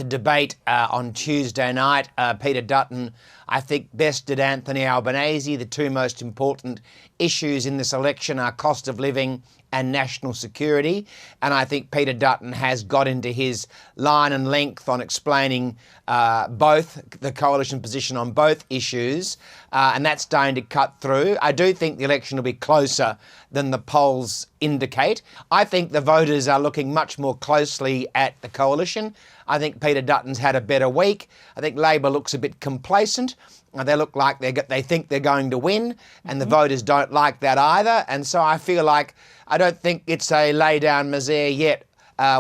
the debate on Tuesday night. Peter Dutton, I think, bested Anthony Albanese. The two most important issues in this election are cost of living and national security. And I think Peter Dutton has got into his line and length on explaining both, the coalition position on both issues, and that's starting to cut through. I do think the election will be closer than the polls indicate. I think the voters are looking much more closely at the coalition. I think Peter Dutton's had a better week. I think Labor looks a bit complacent. They look like they think they're going to win, and the voters don't like that either. And so I feel like I don't think it's a lay down misere yet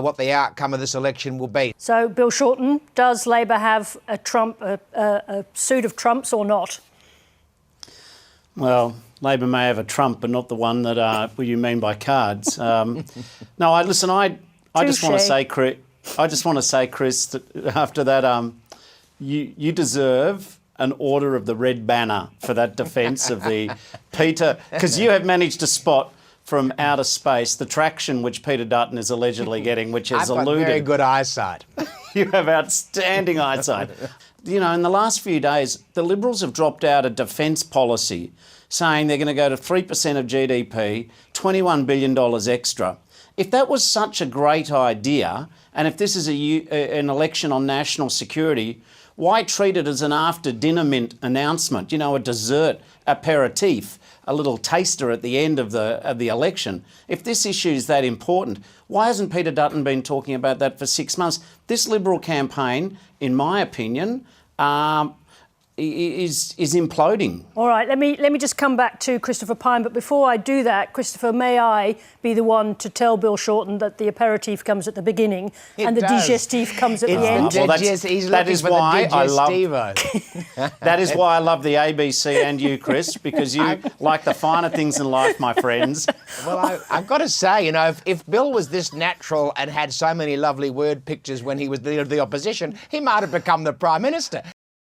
what the outcome of this election will be. So, Bill Shorten, does Labor have a suit of trumps or not? Well, Labor may have a trump, but not the one that you mean by cards. No, I just want to say, Chris, that after that, you deserve an Order of the Red Banner for that defence of the Peter, because you have managed to spot from outer space the traction which Peter Dutton is allegedly getting, which has I've got very good eyesight. You have outstanding eyesight. You know, in the last few days, the Liberals have dropped out a defence policy saying they're going to go to 3% of GDP, $21 billion extra. If that was such a great idea, and if this is an election on national security, why treat it as an after-dinner mint announcement? You know, a dessert aperitif, a little taster at the end of the election. If this issue is that important, why hasn't Peter Dutton been talking about that for 6 months? This Liberal campaign, in my opinion, is imploding. All right, let me just come back to Christopher Pyne, but before I do that, Christopher, may I be the one to tell Bill Shorten that the aperitif comes at the beginning and the digestif comes at the end? Well, that is why I love the ABC and you, Chris, because you like the finer things in life, my friends. Well, I've got to say, you know, if Bill was this natural and had so many lovely word pictures when he was leader of the opposition, he might have become the Prime Minister.